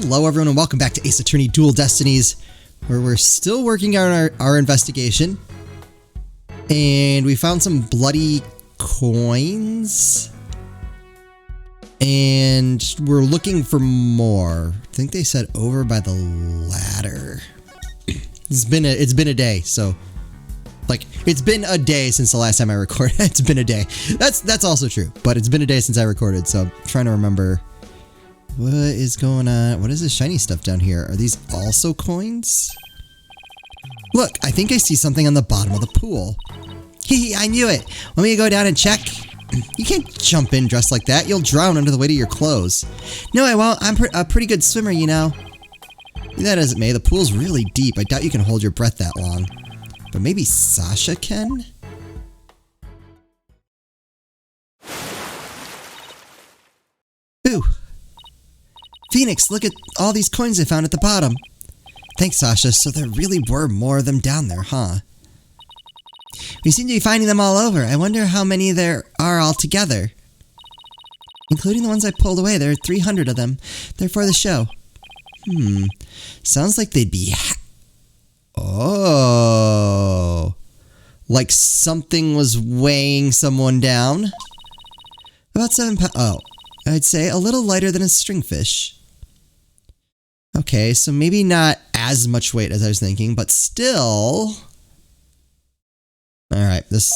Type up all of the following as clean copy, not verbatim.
Hello everyone and welcome back to Ace Attorney Dual Destinies, where we're still working on our investigation. And we found some bloody coins. And we're looking for more. I think they said over by the ladder. It's been a day, so like it's been a day since the last time I recorded. It's been a day. That's also true, but it's been a day since I recorded, so I'm trying to remember what is going on. What is this shiny stuff down here? Are these also coins? Look, I think I see something on the bottom of the pool. Hee, I knew it. Want me to go down and check? You can't jump in dressed like that. You'll drown under the weight of your clothes. No, I won't. I'm a pretty good swimmer, you know. Be that as it may, the pool's really deep. I doubt you can hold your breath that long. But maybe Sasha can? Ooh. Phoenix, look at all these coins I found at the bottom. Thanks, Sasha. So there really were more of them down there, huh? We seem to be finding them all over. I wonder how many there are altogether. Including the ones I pulled away. There are 300 of them. They're for the show. Sounds like they'd be... Oh. Like something was weighing someone down. About 7 pounds. Oh. I'd say a little lighter than a stringfish. Okay, so maybe not as much weight as I was thinking, but still... Alright, this...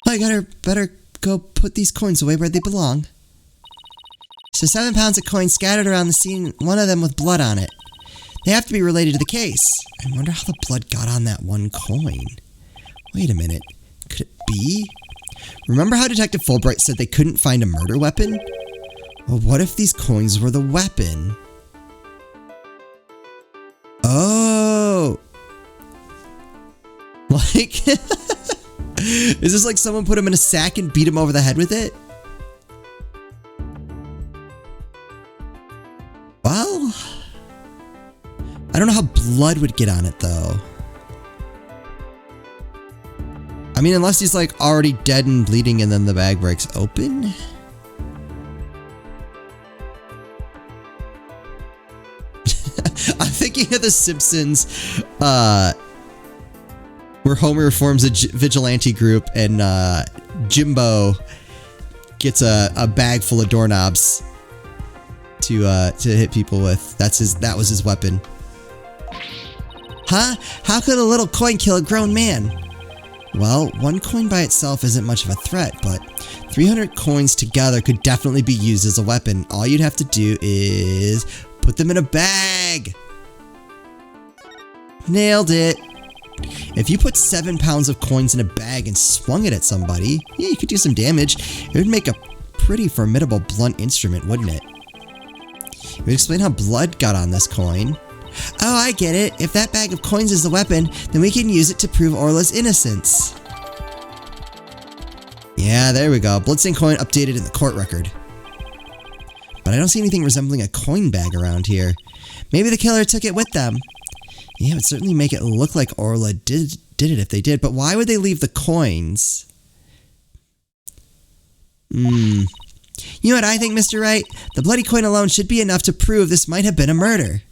I better go put these coins away where they belong. So 7 pounds of coins scattered around the scene, one of them with blood on it. They have to be related to the case. I wonder how the blood got on that one coin. Wait a minute. Could it be? Remember how Detective Fulbright said they couldn't find a murder weapon? Well, what if these coins were the weapon? Oh! Like, is this like someone put him in a sack and beat him over the head with it? Well, I don't know how blood would get on it though. I mean, unless he's like already dead and bleeding and then the bag breaks open. I'm thinking of The Simpsons, where Homer forms a vigilante group and Jimbo gets a bag full of doorknobs to hit people with. That was his weapon. Huh? How could a little coin kill a grown man? Well, one coin by itself isn't much of a threat, but 300 coins together could definitely be used as a weapon. All you'd have to do is put them in a bag. Nailed it. If you put 7 pounds of coins in a bag and swung it at somebody, yeah, you could do some damage. It would make a pretty formidable blunt instrument, wouldn't it? It would explain how blood got on this coin. Oh, I get it. If that bag of coins is the weapon, then we can use it to prove Orla's innocence. Yeah, there we go. Bloodstained coin updated in the court record. But I don't see anything resembling a coin bag around here. Maybe the killer took it with them. Yeah, it would certainly make it look like Orla did it if they did, but why would they leave the coins? You know what I think, Mr. Wright? The bloody coin alone should be enough to prove this might have been a murder.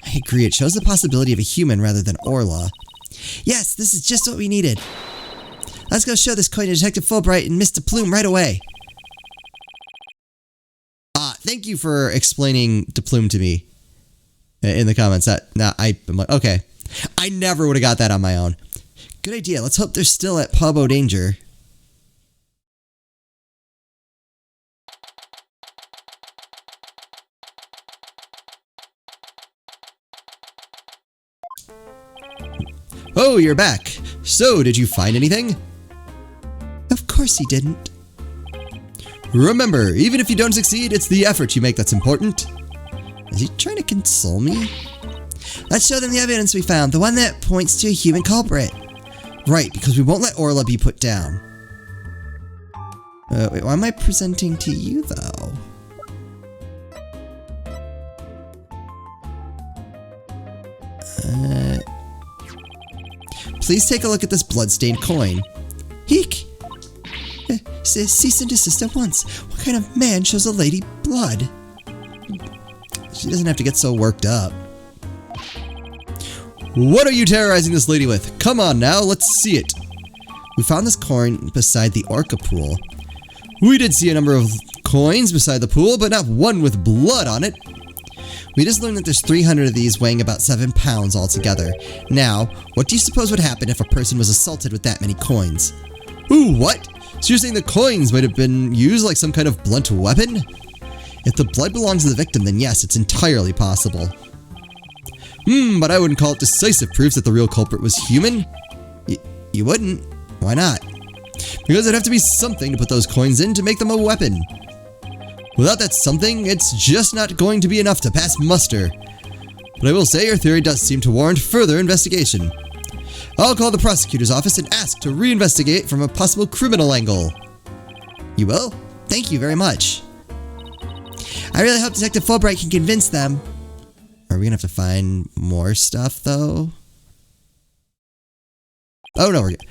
I agree, it shows the possibility of a human rather than Orla. Yes, this is just what we needed. Let's go show this coin to Detective Fulbright and Mr. Plume right away. Thank you for explaining DePlume to me in the comments. I'm like, okay. I never would have got that on my own. Good idea. Let's hope they're still at Pub O'Danger. Oh, you're back. So, did you find anything? Of course he didn't. Remember, even if you don't succeed, it's the effort you make that's important. Is he trying to console me? Let's show them the evidence we found, the one that points to a human culprit. Right, because we won't let Orla be put down. Wait, why am I presenting to you, though? Please take a look at this bloodstained coin. Eek! Cease and desist at once. What kind of man shows a lady blood? She doesn't have to get so worked up. What are you terrorizing this lady with? Come on now, let's see it. We found this coin beside the orca pool. We did see a number of coins beside the pool, but not one with blood on it. We just learned that there's 300 of these weighing about 7 pounds altogether. Now, what do you suppose would happen if a person was assaulted with that many coins? Ooh, what? So you're saying the coins might have been used like some kind of blunt weapon? If the blood belongs to the victim, then yes, it's entirely possible. But I wouldn't call it decisive proof that the real culprit was human. You wouldn't? Why not? Because there'd have to be something to put those coins in to make them a weapon. Without that something, it's just not going to be enough to pass muster. But I will say your theory does seem to warrant further investigation. I'll call the prosecutor's office and ask to reinvestigate from a possible criminal angle. You will? Thank you very much. I really hope Detective Fulbright can convince them. Are we gonna have to find more stuff, though? Oh, no, we're good.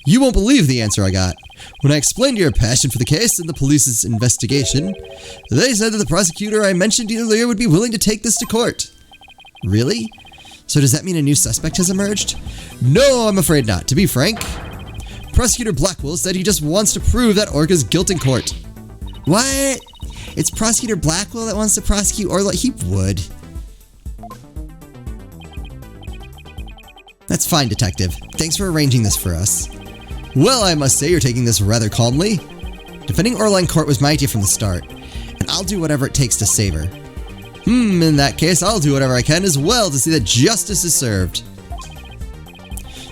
You won't believe the answer I got. When I explained your passion for the case and the police's investigation, they said that the prosecutor I mentioned earlier would be willing to take this to court. Really? So does that mean a new suspect has emerged? No, I'm afraid not. To be frank, Prosecutor Blackwell said he just wants to prove that Orca's guilt in court. What? It's Prosecutor Blackwell that wants to prosecute Orla? He would. That's fine, Detective. Thanks for arranging this for us. Well, I must say you're taking this rather calmly. Defending Orla in court was my idea from the start, and I'll do whatever it takes to save her. In that case, I'll do whatever I can as well to see that justice is served.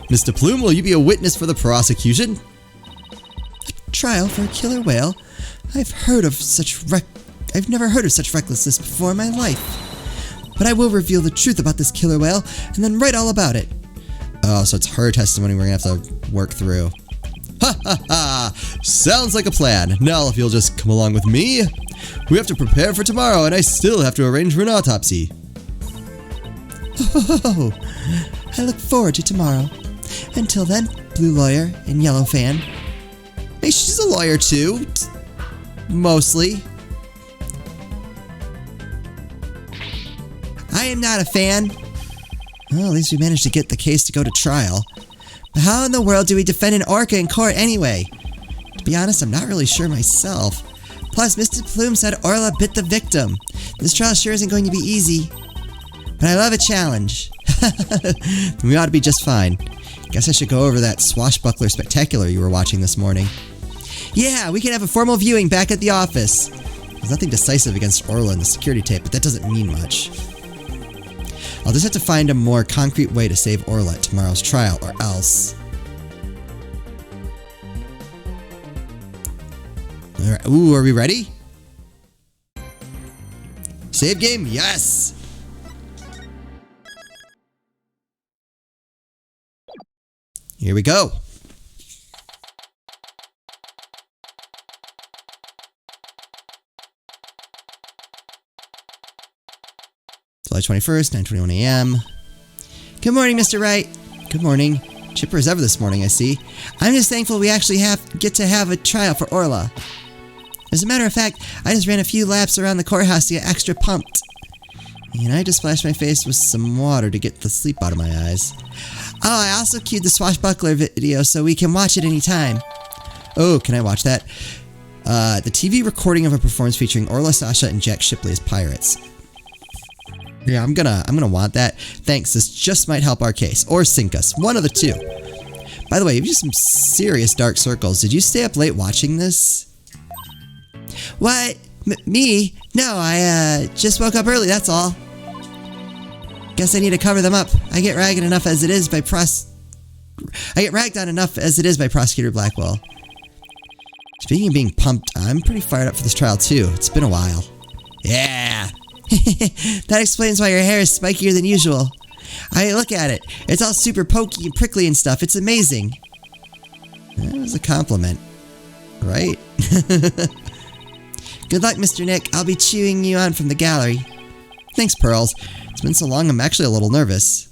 Mr. Plume, will you be a witness for the prosecution? A trial for a killer whale? I've never heard of such recklessness before in my life. But I will reveal the truth about this killer whale and then write all about it. Oh, so it's her testimony we're gonna have to work through. Ha ha ha! Sounds like a plan. Now if you'll just come along with me. We have to prepare for tomorrow and I still have to arrange for an autopsy. Oh, I look forward to tomorrow. Until then, blue lawyer and yellow fan. Hey, she's a lawyer too. Mostly. I am not a fan. Well, at least we managed to get the case to go to trial. But how in the world do we defend an orca in court anyway? To be honest, I'm not really sure myself. Plus, Mr. Plume said Orla bit the victim. This trial sure isn't going to be easy. But I love a challenge. We ought to be just fine. Guess I should go over that swashbuckler spectacular you were watching this morning. Yeah, we can have a formal viewing back at the office. There's nothing decisive against Orla in the security tape, but that doesn't mean much. I'll just have to find a more concrete way to save Orla at tomorrow's trial, or else. Alright, ooh, are we ready? Save game, yes! Here we go. July 21st, 9:21 a.m. Good morning, Mr. Wright. Good morning. Chipper as ever this morning, I see. I'm just thankful we actually get to have a trial for Orla. As a matter of fact, I just ran a few laps around the courthouse to get extra pumped. And I just splashed my face with some water to get the sleep out of my eyes. Oh, I also queued the swashbuckler video so we can watch it anytime. Oh, can I watch that? The TV recording of a performance featuring Orla, Sasha, and Jack Shipley as pirates. Yeah, I'm gonna want that. Thanks, this just might help our case. Or sink us. One of the two. By the way, you've used some serious dark circles. Did you stay up late watching this? What? Me? No, I just woke up early, that's all. Guess I need to cover them up. I get ragged on enough as it is by Prosecutor Blackwell. Speaking of being pumped, I'm pretty fired up for this trial too. It's been a while. Yeah! That explains why your hair is spikier than usual. I look at it. It's all super pokey and prickly and stuff. It's amazing. That was a compliment. Right? Good luck, Mr. Nick. I'll be cheering you on from the gallery. Thanks, Pearls. It's been so long, I'm actually a little nervous.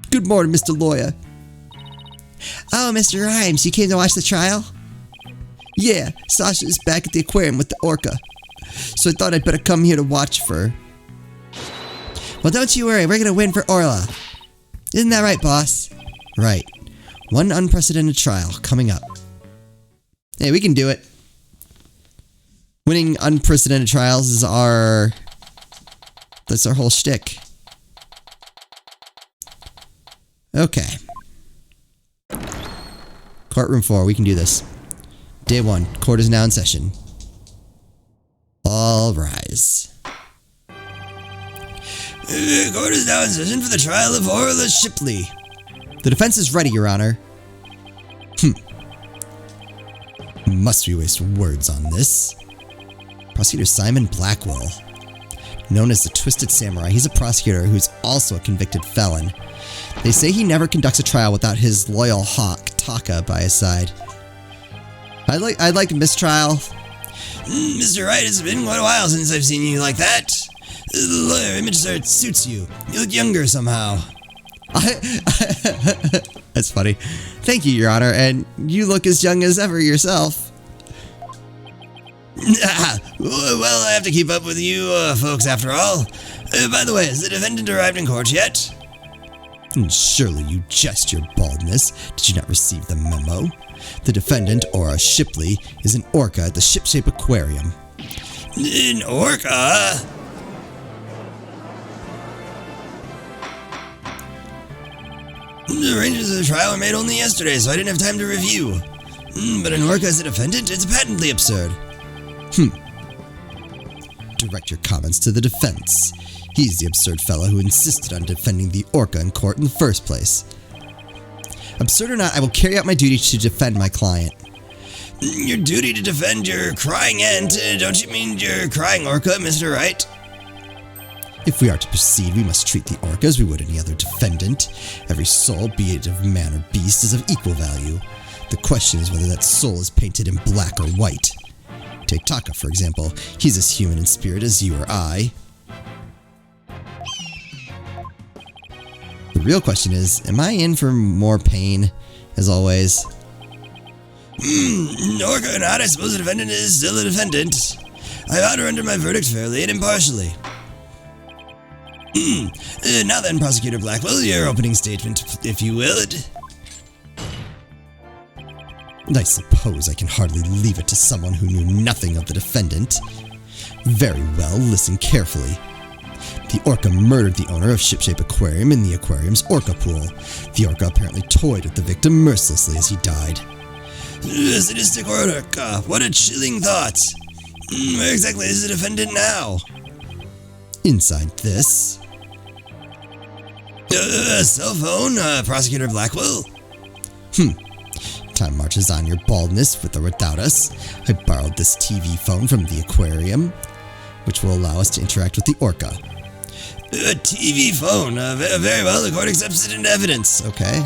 Good morning, Mr. Lawyer. Oh, Mr. Rhymes, you came to watch the trial? Yeah, Sasha is back at the aquarium with the orca. so I thought I'd better come here to watch for her. Well, don't you worry, we're gonna win for Orla. Isn't that right, boss? Right. One unprecedented trial coming up. Hey, we can do it. Winning unprecedented trials is that's our whole shtick. Okay. Courtroom 4, we can do this. Day 1, court is now in session. All rise. Court is now in session for the trial of Orla Shipley. The defense is ready, Your Honor. Must we waste words on this? Prosecutor Simon Blackwell. Known as the Twisted Samurai, he's a prosecutor who's also a convicted felon. They say he never conducts a trial without his loyal hawk, Taka, by his side. I'd like a mistrial. Mr. Wright, it's been quite a while since I've seen you like that. The lawyer image suits you. You look younger somehow. That's funny. Thank you, Your Honor, and you look as young as ever yourself. Well, I have to keep up with you folks after all. By the way, has the defendant arrived in court yet? Surely you jest your baldness. Did you not receive the memo? The defendant, Orla Shipley, is an orca at the Shipshape Aquarium. An orca? The arrangements of the trial were made only yesterday, so I didn't have time to review. But an orca as a defendant? It's patently absurd. Direct your comments to the defense. He's the absurd fellow who insisted on defending the orca in court in the first place. Absurd or not, I will carry out my duty to defend my client. Your duty to defend your crying aunt? Don't you mean your crying orca, Mr. Wright? If we are to proceed, we must treat the orca as we would any other defendant. Every soul, be it of man or beast, is of equal value. The question is whether that soul is painted in black or white. Take Taka, for example. He's as human in spirit as you or I. The real question is, am I in for more pain, as always? Orca or not, I suppose the defendant is still a defendant. I ought to render my verdict fairly and impartially. Now then, Prosecutor Blackwell, your opening statement, if you will. I suppose I can hardly leave it to someone who knew nothing of the defendant. Very well, listen carefully. The orca murdered the owner of Shipshape Aquarium in the aquarium's orca pool. The orca apparently toyed with the victim mercilessly as he died. Sadistic orca, what a chilling thought. Where exactly is the defendant now? Inside this. Cell phone, Prosecutor Blackwell? Time marches on, your baldness, with or without us. I borrowed this TV phone from the aquarium, which will allow us to interact with the orca. A TV phone? Very well, the court accepts it into evidence. Okay.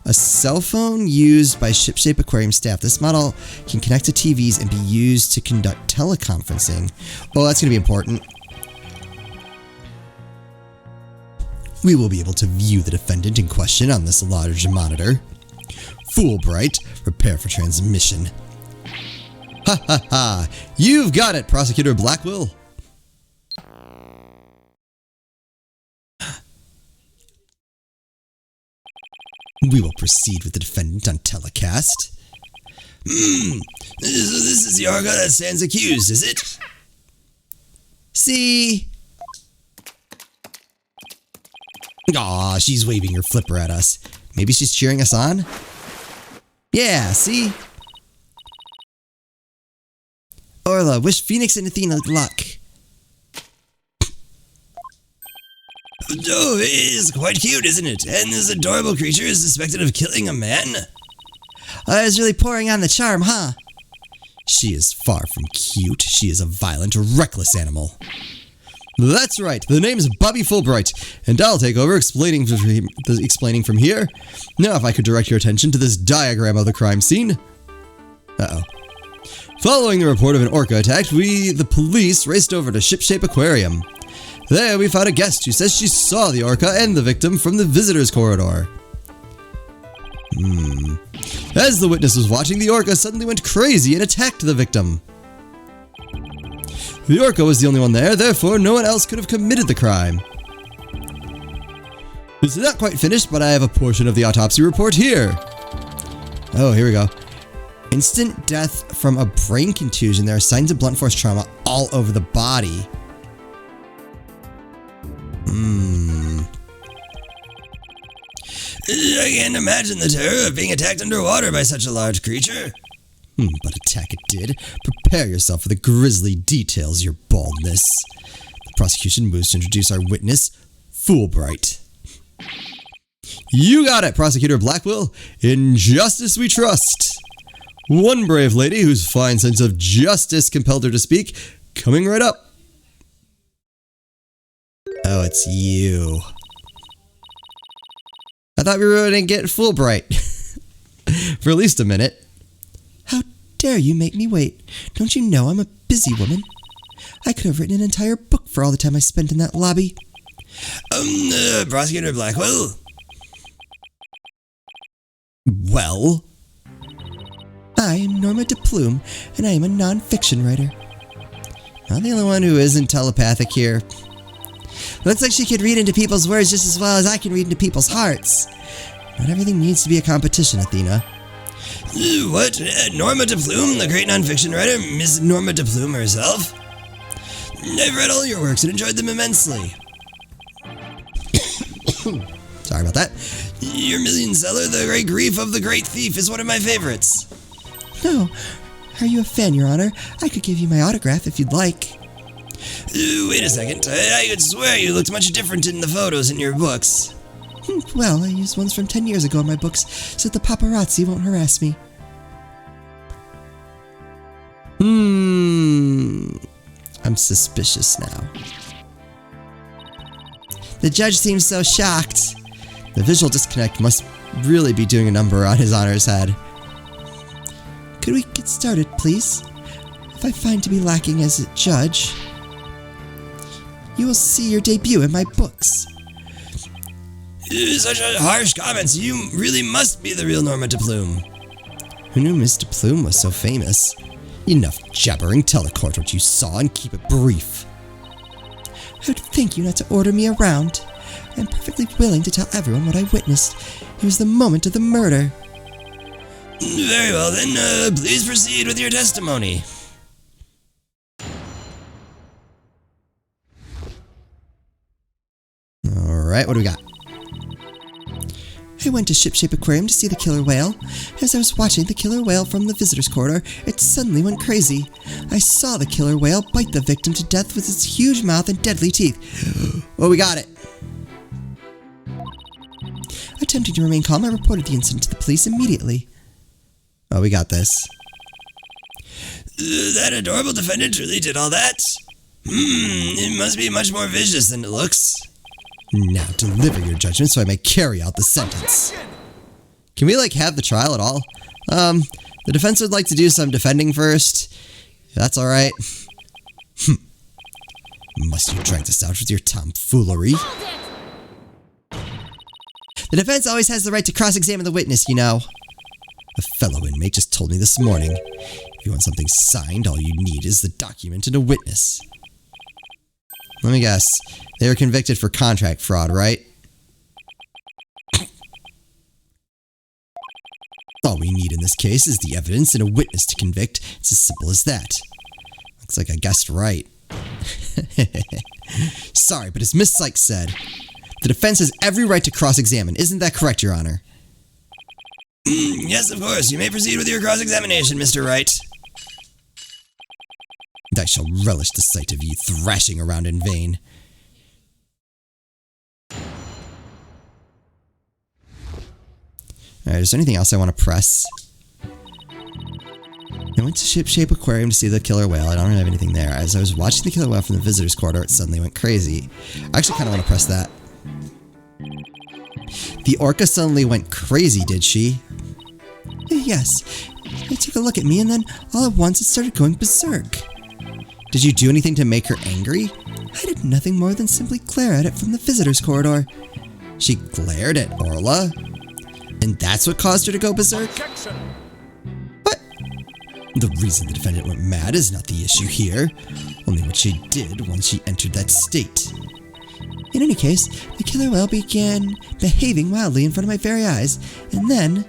A cell phone used by Shipshape Aquarium staff. This model can connect to TVs and be used to conduct teleconferencing. Oh, that's going to be important. We will be able to view the defendant in question on this large monitor. Fulbright, prepare for transmission. Ha ha ha! You've got it, Prosecutor Blackwell! We will proceed with the defendant on telecast. This is the orca that stands accused, is it? See? Aw, she's waving her flipper at us. Maybe she's cheering us on? Yeah, see? Orla, wish Phoenix and Athena luck. Oh, it is quite cute, isn't it? And this adorable creature is suspected of killing a man? I was really pouring on the charm, huh? She is far from cute. She is a violent, reckless animal. That's right. The name is Bobby Fulbright, and I'll take over explaining from here. Now, if I could direct your attention to this diagram of the crime scene. Uh-oh. Following the report of an orca attack, the police, raced over to Shipshape Aquarium. There, we found a guest who says she saw the orca and the victim from the visitor's corridor. As the witness was watching, the orca suddenly went crazy and attacked the victim. The orca was the only one there, therefore no one else could have committed the crime. It's not quite finished, but I have a portion of the autopsy report here. Oh, here we go. Instant death from a brain contusion. There are signs of blunt force trauma all over the body. I can't imagine the terror of being attacked underwater by such a large creature. But attack it did. Prepare yourself for the grisly details, your baldness. The prosecution moves to introduce our witness, Fulbright. You got it, Prosecutor Blackwell. In justice we trust. One brave lady whose fine sense of justice compelled her to speak, coming right up. Oh, it's you. I thought we were going to get Fulbright. For at least a minute. How dare you make me wait? Don't you know I'm a busy woman? I could have written an entire book for all the time I spent in that lobby. Prosecutor Blackwell? Well? I am Norma DePlume, and I am a non-fiction writer. Not the only one who isn't telepathic here. Looks like she could read into people's words just as well as I can read into people's hearts. Not everything needs to be a competition, Athena. What? Norma DePlume, the great non-fiction writer, Miss Norma DePlume herself? I've read all your works and enjoyed them immensely. Sorry about that. Your million seller, The Great Grief of the Great Thief, is one of my favorites. No. Are you a fan, Your Honor? I could give you my autograph if you'd like. Wait a second. I could swear you looked much different in the photos in your books. Well, I used ones from 10 years ago in my books so that the paparazzi won't harass me. I'm suspicious now. The judge seems so shocked. The visual disconnect must really be doing a number on His Honor's head. Could we get started, please? If I find to be lacking as a judge, you will see your debut in my books. Such harsh comments. You really must be the real Norma DePlume. Who knew Miss DePlume was so famous? Enough jabbering. Tell the court what you saw and keep it brief. I would thank you not to order me around. I am perfectly willing to tell everyone what I witnessed. It was the moment of the murder. Very well then, please proceed with your testimony. Alright, what do we got? I went to Shipshape Aquarium to see the killer whale. As I was watching the killer whale from the visitor's corridor, it suddenly went crazy. I saw the killer whale bite the victim to death with its huge mouth and deadly teeth. Well, we got it. Attempting to remain calm, I reported the incident to the police immediately. Oh, we got this. That adorable defendant truly did all that? It must be much more vicious than it looks. Now deliver your judgment so I may carry out the sentence. Can we, have the trial at all? The defense would like to do some defending first. That's alright. Must you drag this out with your tomfoolery? The defense always has the right to cross-examine the witness, you know. A fellow inmate just told me this morning. If you want something signed, all you need is the document and a witness. Let me guess. They were convicted for contract fraud, right? All we need in this case is the evidence and a witness to convict. It's as simple as that. Looks like I guessed right. Sorry, but as Miss Sykes said, the defense has every right to cross-examine. Isn't that correct, Your Honor? Yes, of course. You may proceed with your cross-examination, Mr. Wright. I shall relish the sight of you thrashing around in vain. Alright, is there anything else I want to press? I went to Shipshape Aquarium to see the killer whale. I don't really have anything there. As I was watching the killer whale from the visitor's corridor, it suddenly went crazy. I actually kind of want to press that. The orca suddenly went crazy, did she? Yes. It took a look at me and then all at once it started going berserk. Did you do anything to make her angry? I did nothing more than simply glare at it from the visitor's corridor. She glared at Orla? And that's what caused her to go berserk? What? The reason the defendant went mad is not the issue here, only what she did once she entered that state. In any case, the killer whale began behaving wildly in front of my very eyes, and then...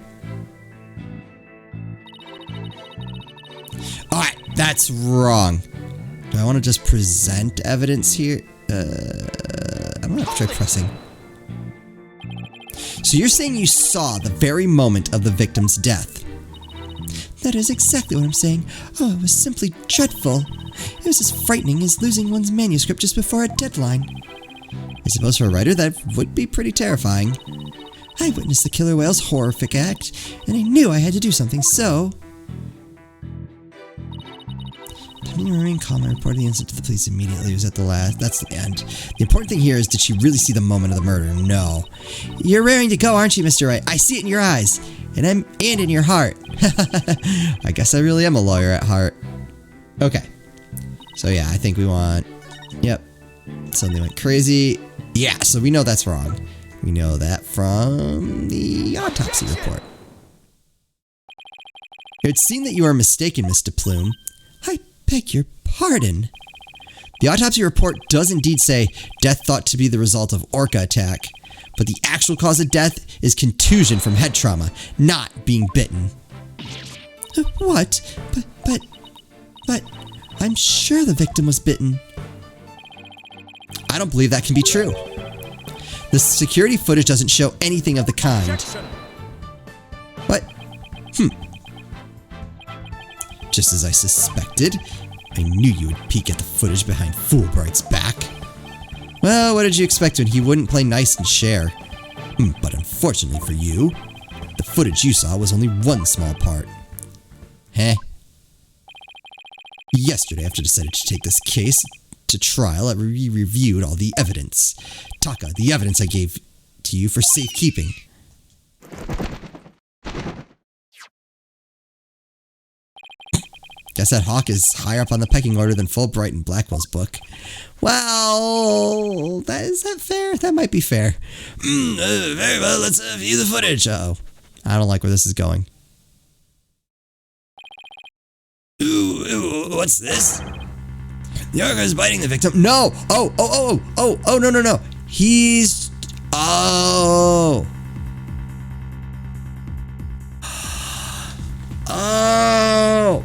Alright, that's wrong. Do I want to just present evidence here? I'm gonna try pressing. So you're saying you saw the very moment of the victim's death? That is exactly what I'm saying. Oh, it was simply dreadful. It was as frightening as losing one's manuscript just before a deadline. I suppose for a writer that would be pretty terrifying. I witnessed the killer whale's horrific act, and I knew I had to do something, so... Pending Marine calm, I reported the incident to the police immediately. It was at the last... That's the end. The important thing here is, did she really see the moment of the murder? No. You're raring to go, aren't you, Mr. Wright? I see it in your eyes. And in your heart. I guess I really am a lawyer at heart. Okay. So yeah, I think we want... Yep. Something went crazy. Yeah, so we know that's wrong. We know that from the autopsy report. It seemed that you are mistaken, Mr. Plume. I beg your pardon. The autopsy report does indeed say death thought to be the result of orca attack, but the actual cause of death is contusion from head trauma, not being bitten. What? But, I'm sure the victim was bitten. I don't believe that can be true. The security footage doesn't show anything of the kind. What? Just as I suspected, I knew you would peek at the footage behind Fulbright's back. Well, what did you expect when he wouldn't play nice and share? But unfortunately for you, the footage you saw was only one small part. Heh. Yesterday, after I decided to take this case to trial, I reviewed all the evidence. Taka, the evidence I gave to you for safekeeping. Guess that hawk is higher up on the pecking order than Fulbright and Blackwell's book. Well, is that fair? That might be fair. Very well, let's view the footage. Uh-oh. I don't like where this is going. Ooh, what's this? The orca is biting the victim. No! Oh, no. He's... Oh! Oh!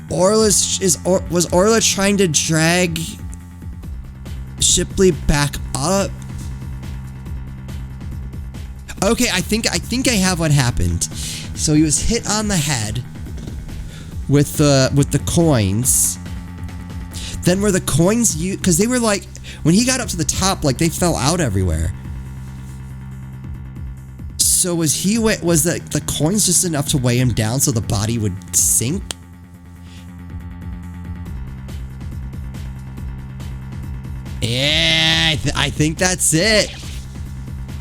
Was Orla trying to drag Shipley back up? Okay, I think I have what happened. So he was hit on the head with the coins. Then were the coins because they were like, when he got up to the top, like they fell out everywhere. So was the coins just enough to weigh him down so the body would sink? Yeah, I think that's it.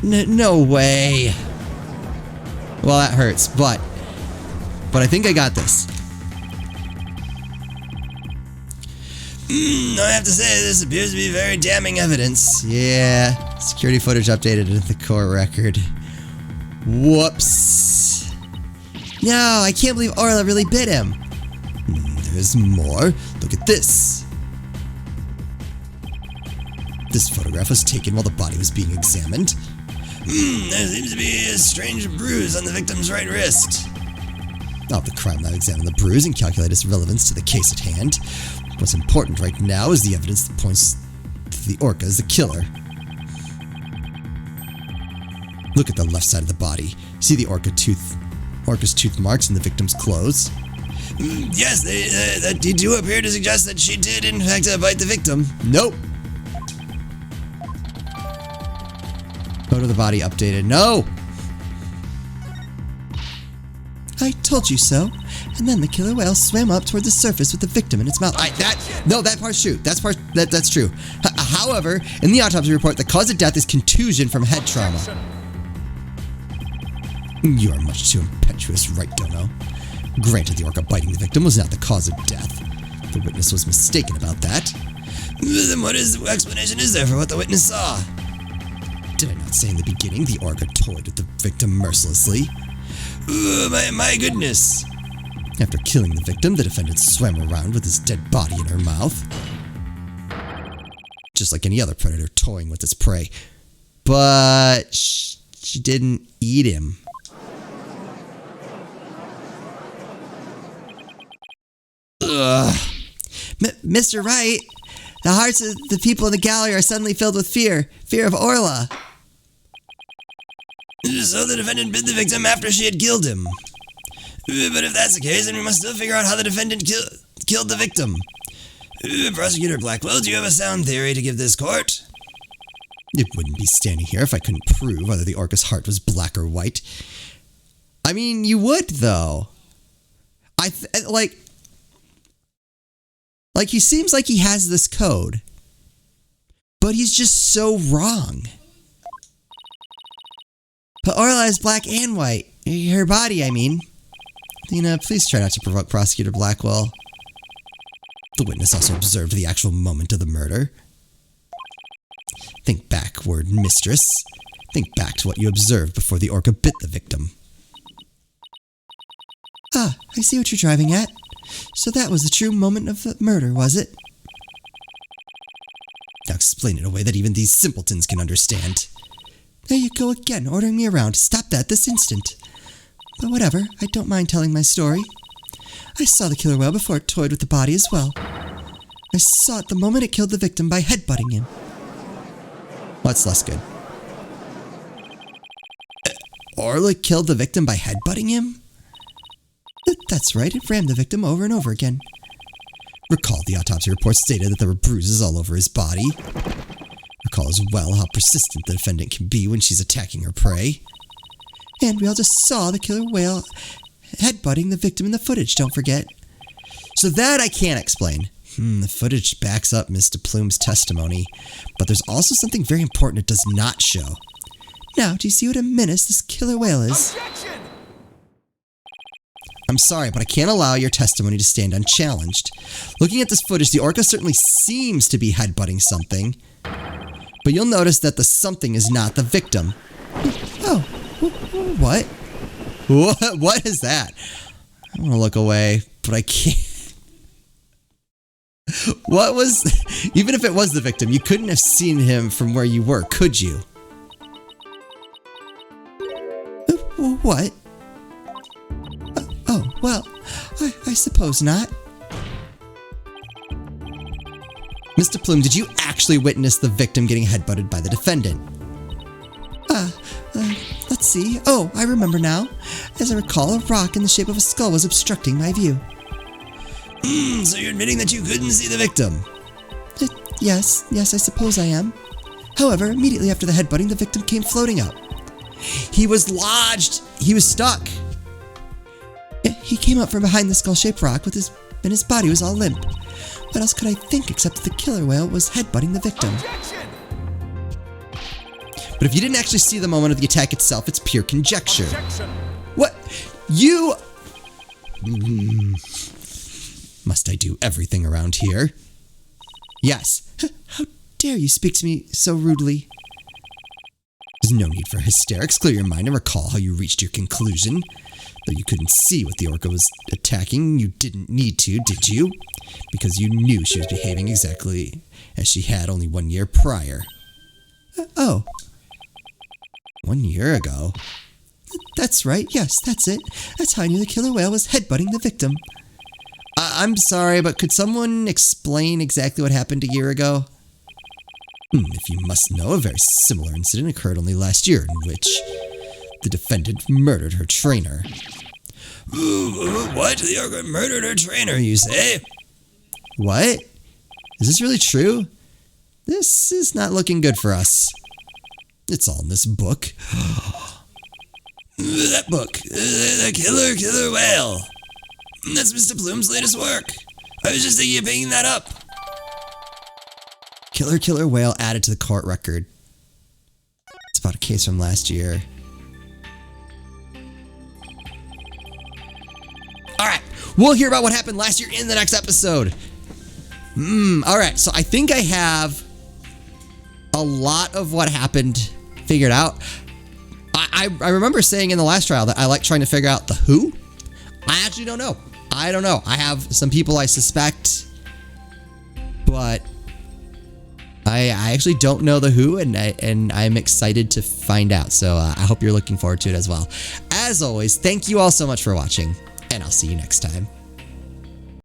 No way. Well, that hurts, but I think I got this. I have to say, this appears to be very damning evidence. Yeah, security footage updated into the court record. Whoops. No, I can't believe Orla really bit him. There's more. Look at this. This photograph was taken while the body was being examined. There seems to be a strange bruise on the victim's right wrist. Oh, the crime lab examined the bruise and calculated its relevance to the case at hand. What's important right now is the evidence that points to the orca as the killer. Look at the left side of the body. See the orca's tooth marks in the victim's clothes? Yes, they do appear to suggest that she did in fact bite the victim. Nope. Photo of the body updated. No! I told you so. And then the killer whale swam up toward the surface with the victim in its mouth. That part's true. That's true. However, in the autopsy report, the cause of death is contusion from head trauma. You are much too impetuous, right, Dono? Granted, the orca biting the victim was not the cause of death. The witness was mistaken about that. Then what explanation is there for what the witness saw? Did I not say in the beginning the orca toyed with the victim mercilessly? My goodness. After killing the victim, the defendant swam around with his dead body in her mouth. Just like any other predator toying with its prey. But she didn't eat him. Ugh. Mr. Wright, the hearts of the people in the gallery are suddenly filled with fear. Fear of Orla. So the defendant bit the victim after she had killed him. But if that's the case, then we must still figure out how the defendant killed the victim. Prosecutor Blackwell, do you have a sound theory to give this court? It wouldn't be standing here if I couldn't prove whether the orca's heart was black or white. I mean, you would, though. Like, he seems like he has this code. But he's just so wrong. But Orla is black and white. Her body, I mean. Athena, please try not to provoke Prosecutor Blackwell. The witness also observed the actual moment of the murder. Think backward, mistress. Think back to what you observed before the orca bit the victim. Ah, I see what you're driving at. So that was the true moment of the murder, was it? Now explain it in a way that even these simpletons can understand. There you go again, ordering me around. Stop that this instant. But whatever, I don't mind telling my story. I saw the killer whale before it toyed with the body as well. I saw it the moment it killed the victim by headbutting him. Well, that's less good. Orla killed the victim by headbutting him? That's right, it rammed the victim over and over again. Recall the autopsy report stated that there were bruises all over his body. Recall as well how persistent the defendant can be when she's attacking her prey. And we all just saw the killer whale headbutting the victim in the footage, don't forget. So that I can't explain. The footage backs up Mr. Plume's testimony, but there's also something very important it does not show. Now, do you see what a menace this killer whale is? Objection! I'm sorry, but I can't allow your testimony to stand unchallenged. Looking at this footage, the orca certainly seems to be headbutting something, but you'll notice that the something is not the victim. Oh, what? What is that? I want to look away, but I can't. What was... Even if it was the victim, you couldn't have seen him from where you were, could you? What? Oh, well, I suppose not. Mr. Plume, did you actually witness the victim getting headbutted by the defendant? Let's see. Oh, I remember now. As I recall, a rock in the shape of a skull was obstructing my view. So you're admitting that you couldn't see the victim? Yes, I suppose I am. However, immediately after the headbutting, the victim came floating up. He was lodged. He was stuck. He came up from behind the skull-shaped rock and his body was all limp. What else could I think except that the killer whale was headbutting the victim? Objection! But if you didn't actually see the moment of the attack itself, it's pure conjecture. Objection! What? You... Must I do everything around here? Yes. How dare you speak to me so rudely? There's no need for hysterics. Clear your mind and recall how you reached your conclusion. Though you couldn't see what the orca was attacking, you didn't need to, did you? Because you knew she was behaving exactly as she had only 1 year prior. Oh. 1 year ago? That's right, yes, that's it. That's how I knew the killer whale was headbutting the victim. I'm sorry, but could someone explain exactly what happened a year ago? If you must know, a very similar incident occurred only last year in which the defendant murdered her trainer. What? The orca murdered her trainer, you say? What? Is this really true? This is not looking good for us. It's all in this book. That book. The Killer Whale. That's Mr. Plume's latest work. I was just thinking of picking that up. Killer Whale added to the court record. It's about a case from last year. Alright, we'll hear about what happened last year in the next episode. Alright, so I think I have a lot of what happened figured out. I remember saying in the last trial that I like trying to figure out the who. I actually don't know. I don't know. I have some people I suspect, but I actually don't know the who, and I'm excited to find out. So I hope you're looking forward to it as well. As always, thank you all so much for watching, and I'll see you next time.